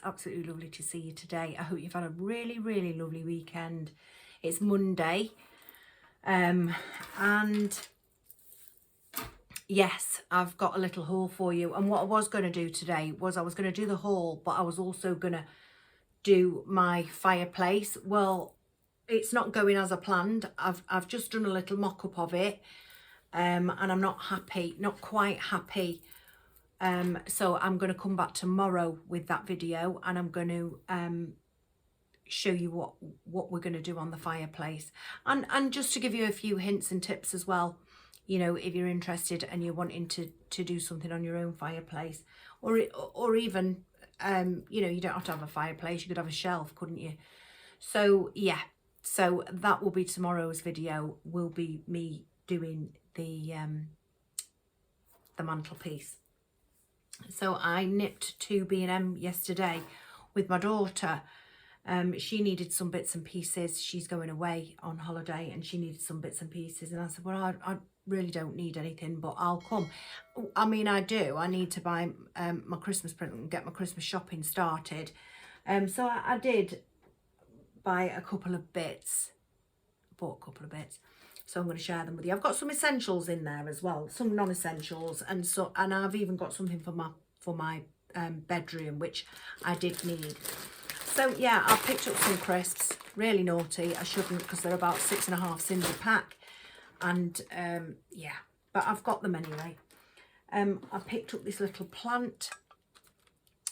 absolutely lovely to see you today. I hope you've had a really, really lovely weekend. It's Monday. And yes, I've got a little haul for you. And what I was going to do today was I was going to do the haul, but I was also going to do my fireplace. Well, it's not going as I planned. I've just done a little mock-up of it. And I'm not quite happy. So I'm going to come back tomorrow with that video, and I'm going to show you what we're going to do on the fireplace, and just to give you a few hints and tips as well, you know, if you're interested and you're wanting to do something on your own fireplace, or even you know, you don't have to have a fireplace, you could have a shelf, couldn't you? So yeah, so that will be tomorrow's video, will be me doing the mantelpiece. So I nipped to B&M yesterday with my daughter. She needed some bits and pieces. She's going away on holiday and she needed some bits and pieces. And I said, well, I really don't need anything, but I'll come. I mean, I do. I need to buy my Christmas present and get my Christmas shopping started. So I did buy a couple of bits. Bought a couple of bits. So I'm going to share them with you. I've got some essentials in there as well, some non-essentials, and I've even got something for my bedroom, which I did need. So yeah, I picked up some crisps. Really naughty. I shouldn't, because they're about 6.5 a pack, and yeah, but I've got them anyway. I picked up this little plant.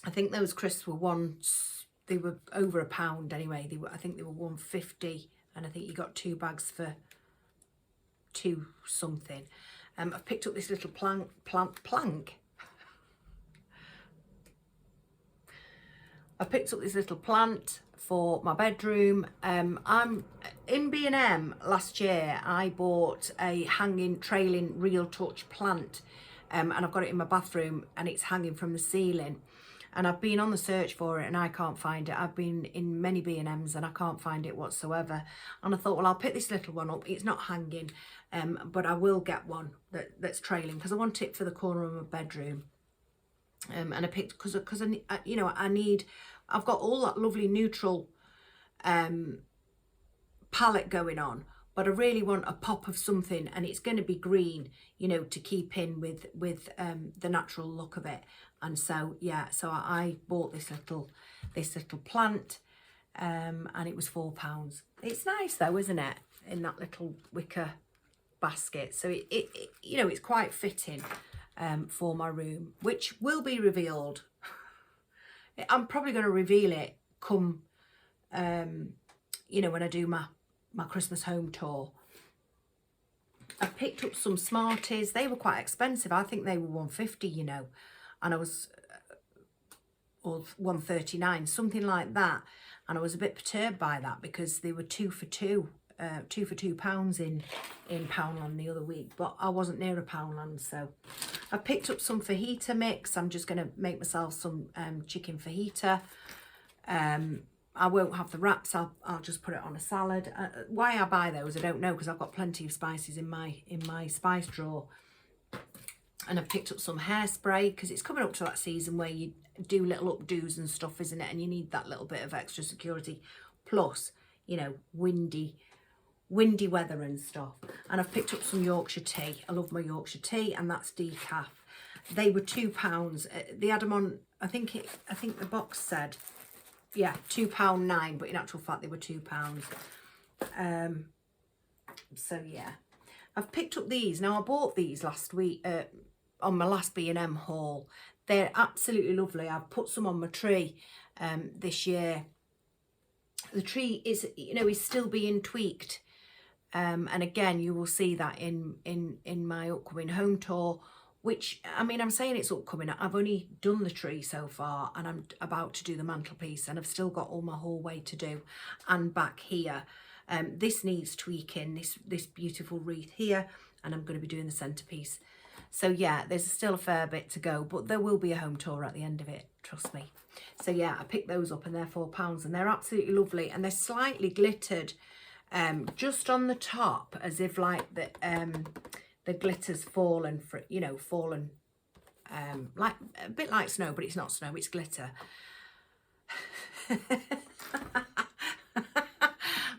I think those crisps were they were over £1 anyway. I think they were £1.50, and I think you got 2 bags for £2 something. I've picked up this little plank. I picked up this little plant for my bedroom. I'm in B&M last year. I bought a hanging trailing real touch plant, and I've got it in my bathroom, and it's hanging from the ceiling. And I've been on the search for it and I can't find it. I've been in many B&Ms and I can't find it whatsoever. And I thought, well, I'll pick this little one up. It's not hanging, but I will get one that's trailing, because I want it for the corner of my bedroom. And I picked, because you know, I've got all that lovely neutral palette going on, but I really want a pop of something, and it's going to be green, you know, to keep in with the natural look of it. And so yeah, so I bought this little plant, and it was £4. It's nice though, isn't it, in that little wicker basket? So it you know, it's quite fitting for my room, which will be revealed. I'm probably going to reveal it come you know, when I do my Christmas home tour. I picked up some Smarties. They were quite expensive. I think they were £1.50, you know, and I was or £1.39, something like that. And I was a bit perturbed by that, because they were £2 for £2 in Poundland the other week, but I wasn't near a Poundland. So I picked up some fajita mix. I'm just going to make myself some chicken fajita. I won't have the wraps. I'll just put it on a salad. Why I buy those, I don't know, because I've got plenty of spices in my spice drawer. And I've picked up some hairspray, because it's coming up to that season where you do little updos and stuff, isn't it? And you need that little bit of extra security. Plus, you know, windy weather and stuff. And I've picked up some Yorkshire tea. I love my Yorkshire tea, and that's decaf. They were £2. They had them on, I think the box said, yeah, £2.09, but in actual fact they were £2. So yeah, I've picked up these. Now I bought these last week on my last B&M haul. They're absolutely lovely. I've put some on my tree this year. The tree is, you know, is still being tweaked, and again you will see that in my upcoming home tour, which, I mean, I'm saying it's upcoming. I've only done the tree so far, and I'm about to do the mantelpiece, and I've still got all my hallway to do, and back here. This needs tweaking, this beautiful wreath here, and I'm going to be doing the centrepiece. So yeah, there's still a fair bit to go, but there will be a home tour at the end of it, trust me. So yeah, I picked those up, and they're £4, and they're absolutely lovely, and they're slightly glittered just on the top, as if like the glitter's fallen, for, you know, fallen like a bit like snow, but it's not snow, it's glitter.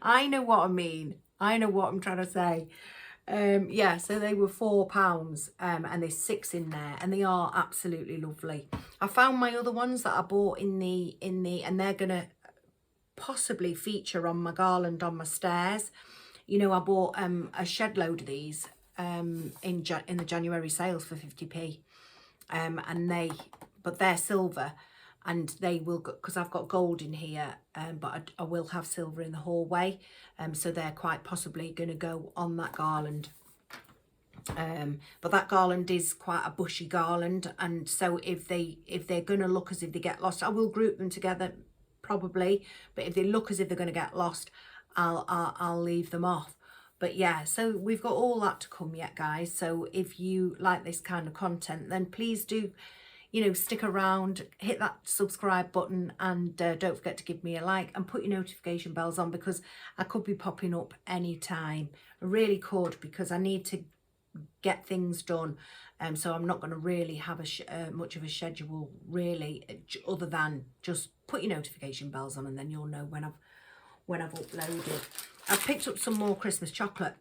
I know what I mean. I know what I'm trying to say. Yeah, so they were £4, and there's 6 in there, and they are absolutely lovely. I found my other ones that I bought in the and they're gonna possibly feature on my garland on my stairs. You know, I bought a shed load of these in the January sales for 50p, and but they're silver, and they will, because I've got gold in here, but I will have silver in the hallway, so they're quite possibly going to go on that garland. But that garland is quite a bushy garland, and so if they're going to look as if they get lost, I will group them together probably, but if they look as if they're going to get lost, I'll leave them off. But yeah, so we've got all that to come yet, guys. So if you like this kind of content, then please do, you know, stick around, hit that subscribe button, and don't forget to give me a like and put your notification bells on, because I could be popping up anytime. I really could, because I need to get things done, so I'm not going to really have much of a schedule really, other than just put your notification bells on, and then you'll know when I've uploaded. I've picked up some more Christmas chocolate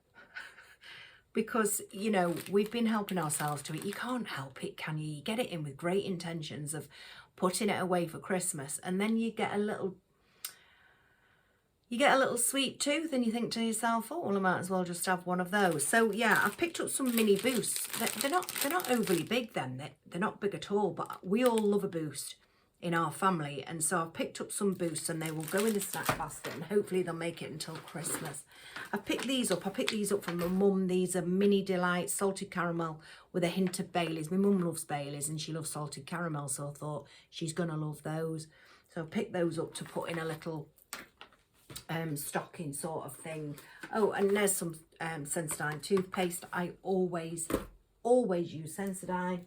because, you know, we've been helping ourselves to it. You can't help it, can you? You get it in with great intentions of putting it away for Christmas, and then you get a little sweet tooth, and you think to yourself, oh, well, I might as well just have one of those. So yeah, I've picked up some mini boosts. They're not overly big then. They're not big at all, but we all love a boost in our family, and so I've picked up some boosts, and they will go in the snack basket, and hopefully they'll make it until Christmas. I've picked these up. I picked these up from my mum. These are mini delights, salted caramel with a hint of Baileys. My mum loves Baileys, and she loves salted caramel, so I thought she's gonna love those. So I picked those up to put in a little stocking sort of thing. Oh, and there's some Sensodyne toothpaste. I always use Sensodyne.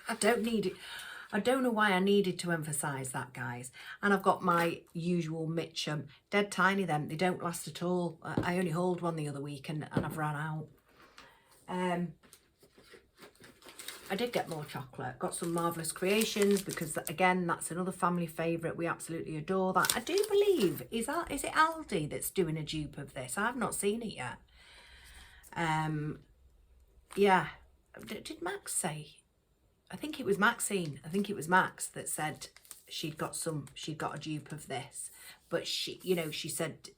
I don't need it. I don't know why I needed to emphasize that, guys. And I've got my usual Mitchum. Dead tiny them. They don't last at all. I only hauled one the other week, and I've ran out. I did get more chocolate. Got some Marvellous Creations, because again, that's another family favourite. We absolutely adore that. I do believe, is it Aldi that's doing a dupe of this? I've not seen it yet. Yeah. Did Max say? I think it was Maxine. I think it was Max that said she'd got a dupe of this. But she, you know, she said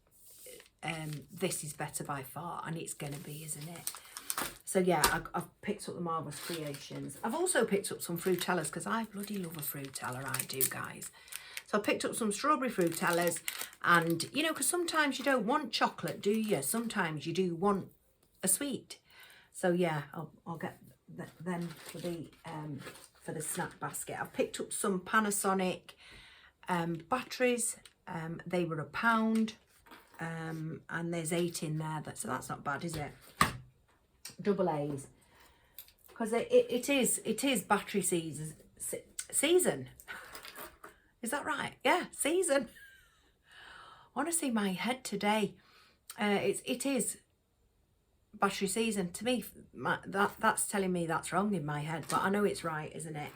this is better by far, and it's gonna be, isn't it? So yeah, I've picked up the Marvellous Creations. I've also picked up some Fruitellas, because I bloody love a Fruitella, I do, guys. So I picked up some strawberry Fruitellas, and, you know, because sometimes you don't want chocolate, do you? Sometimes you do want a sweet. So yeah, I'll get them for the snack basket. I've picked up some Panasonic batteries. They were £1, and there's 8 in there. So that's not bad, is it? Double A's, because it is battery season. Is that right? Yeah, season. Honestly, my head today, it is battery season. To me, that's telling me that's wrong in my head, but I know it's right, isn't it?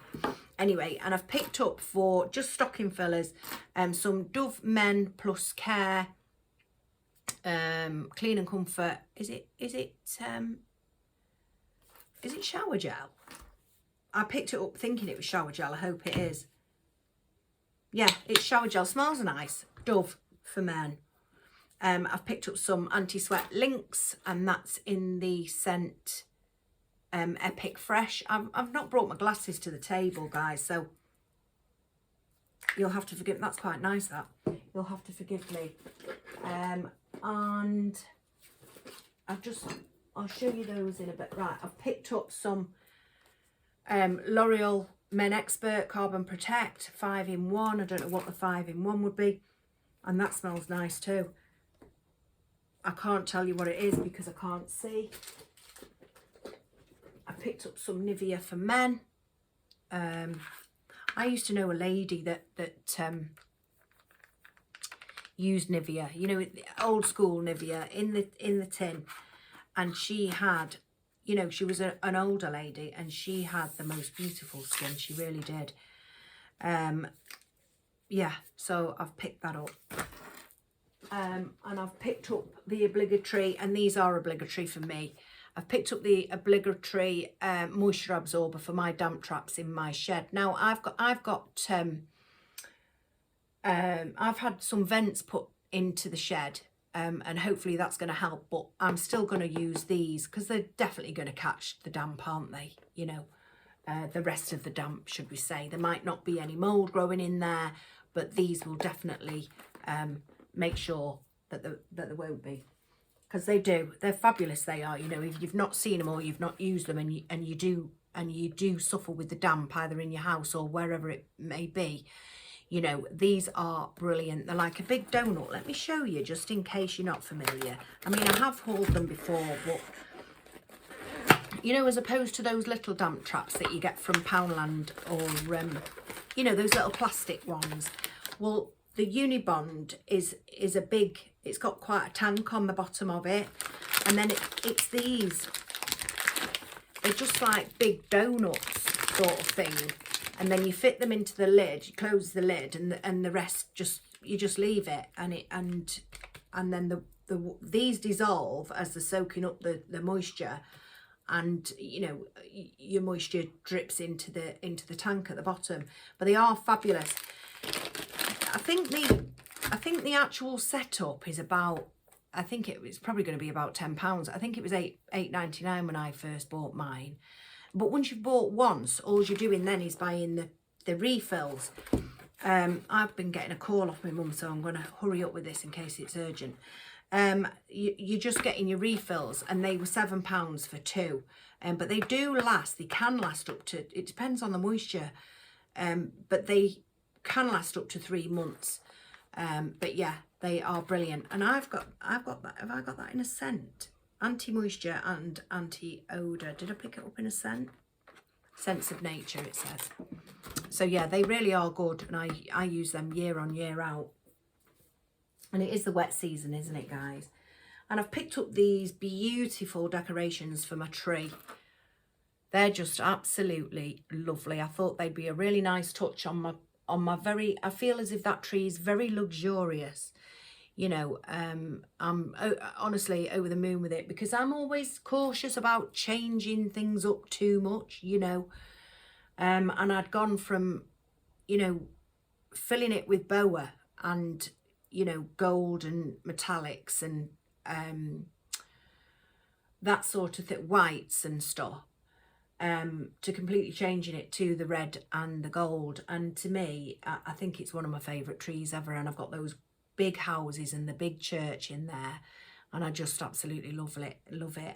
Anyway, and I've picked up, for just stocking fillers, some Dove Men Plus Care Clean and Comfort. Is it shower gel? I picked it up thinking it was shower gel. I hope it is. Yeah, it's shower gel. Smells nice. Dove for men. I've picked up some anti-sweat Lynx, and that's in the scent Epic Fresh. I've not brought my glasses to the table, guys, so you'll have to forgive. That's quite nice, that. You'll have to forgive me. And I'll show you those in a bit. Right, I've picked up some L'Oreal Men Expert Carbon Protect 5-in-1. I don't know what the 5-in-1 would be. And that smells nice too. I can't tell you what it is because I can't see. I picked up some Nivea for Men. I used to know a lady that used Nivea, you know, old school Nivea in the tin, and she had, you know, she was an older lady, and she had the most beautiful skin. She really did. yeah, so I've picked that up. And I've picked up the obligatory, and these are obligatory for me. I've picked up the obligatory moisture absorber for my damp traps in my shed. Now I've had some vents put into the shed, and hopefully that's going to help. But I'm still going to use these because they're definitely going to catch the damp, aren't they? You know, the rest of the damp, should we say? There might not be any mold growing in there, but these will definitely make sure that there won't be, because they're fabulous. They are, you know, if you've not seen them or you've not used them, and you do suffer with the damp either in your house or wherever it may be, you know, these are brilliant. They're like a big donut. Let me show you, just in case you're not familiar. I mean, I have hauled them before, but you know, as opposed to those little damp traps that you get from Poundland, or you know, those little plastic ones, well, the Unibond is a big, it's got quite a tank on the bottom of it, and then it's these, they're just like big donuts sort of thing, and then you fit them into the lid, you close the lid, and the rest you just leave it, and then these dissolve as they're soaking up the moisture, and you know, your moisture drips into the tank at the bottom. But they are fabulous. I think the actual setup is about, I think it's probably going to be about £10. I think it was $8.99 when I first bought mine. But once you've bought once, all you're doing then is buying the refills. I've been getting a call off my mum, so I'm going to hurry up with this in case it's urgent. You're just getting your refills, and they were £7 for 2. But they do last. They can last up to, it depends on the moisture, but they can last up to 3 months. But yeah, they are brilliant. And I've got that. Have I got that in a scent? Anti-moisture and anti-odour. Did I pick it up in a scent? Sense of Nature, it says. So yeah, they really are good, and I use them year on, year out. And it is the wet season, isn't it, guys? And I've picked up these beautiful decorations for my tree. They're just absolutely lovely. I thought they'd be a really nice touch on my very, I feel as if that tree is very luxurious. You know, I'm honestly over the moon with it, because I'm always cautious about changing things up too much, you know. And I'd gone from, you know, filling it with boa and, you know, gold and metallics and that sort of thing, whites and stuff, to completely changing it to the red and the gold. And to me, I think it's one of my favourite trees ever, and I've got those big houses and the big church in there, and I just absolutely love it.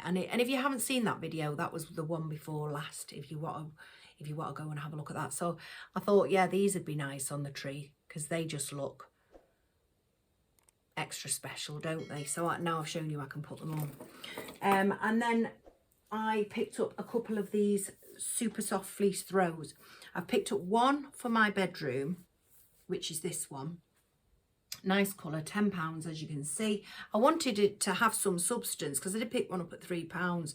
And if you haven't seen that video, that was the one before last, if you want to go and have a look at that. So I thought, yeah, these would be nice on the tree, because they just look extra special, don't they? So now I've shown you, I can put them on. And then I picked up a couple of these super soft fleece throws. I've picked up one for my bedroom, which is this one. Nice colour, £10, as you can see. I wanted it to have some substance, because I did pick one up at £3,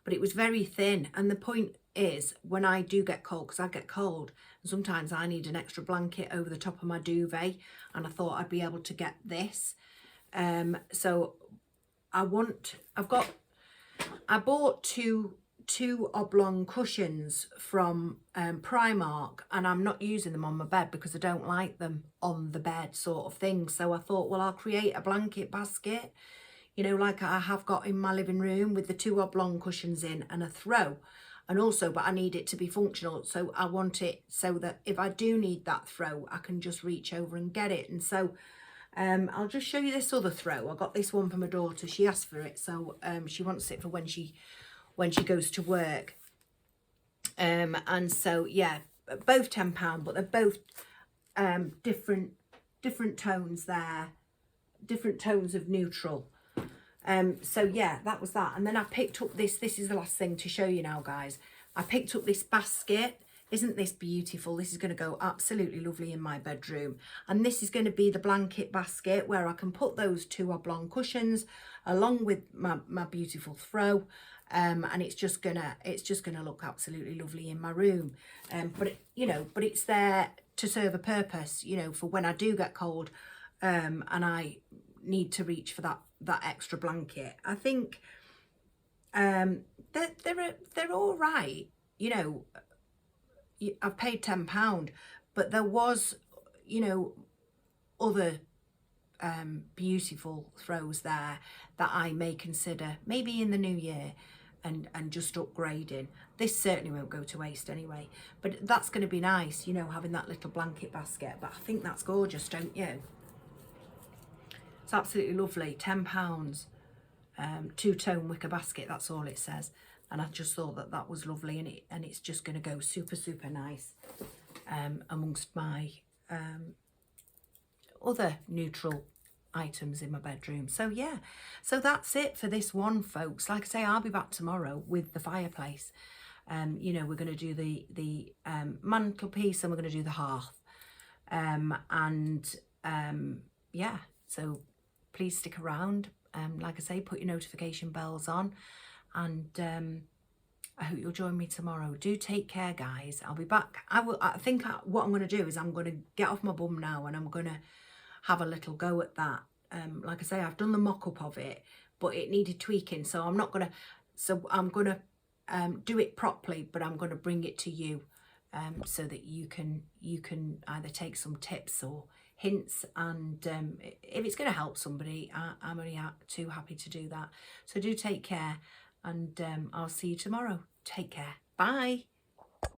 but it was very thin. And the point is, when I do get cold, because I get cold, and sometimes I need an extra blanket over the top of my duvet, and I thought I'd be able to get this. So I bought two oblong cushions from Primark, and I'm not using them on my bed because I don't like them on the bed sort of thing. So I thought, well, I'll create a blanket basket, you know, like I have got in my living room, with the 2 oblong cushions in and a throw. And also, but I need it to be functional, so I want it so that if I do need that throw, I can just reach over and get it. And so I'll just show you this other throw. I got this one for my daughter. She asked for it, so she wants it for when she goes to work. And so yeah, both £10, but they're both different tones there, different tones of neutral. So yeah, that was that. And then I picked up this is the last thing to show you now, guys. I picked up this basket. Isn't this beautiful? This is going to go absolutely lovely in my bedroom. And this is going to be the blanket basket, where I can put those 2 oblong cushions along with my beautiful throw. And it's just gonna look absolutely lovely in my room. But it's there to serve a purpose, you know, for when I do get cold and I need to reach for that extra blanket. I think they're all right. You know, I've paid £10, but there was, you know, other beautiful throws there that I may consider maybe in the new year and just upgrading. This certainly won't go to waste anyway, but that's going to be nice, you know, having that little blanket basket. But I think that's gorgeous, don't you? It's absolutely lovely. £10, two-tone wicker basket, that's all it says. And I just thought that was lovely, and it's just going to go super nice amongst my other neutral items in my bedroom. So yeah, so that's it for this one, folks. Like I say, I'll be back tomorrow with the fireplace. You know, we're going to do the mantelpiece, and we're going to do the hearth. Yeah, so please stick around. Like I say, put your notification bells on, and I hope you'll join me tomorrow. Do take care, guys. I'll be back. I think what I'm going to do is I'm going to get off my bum now, and I'm going to have a little go at that. Like I say, I've done the mock-up of it, but it needed tweaking, so I'm going to do it properly, but I'm going to bring it to you so that you can either take some tips or hints, and if it's going to help somebody, I'm only too happy to do that. So do take care, and I'll see you tomorrow. Take care. Bye.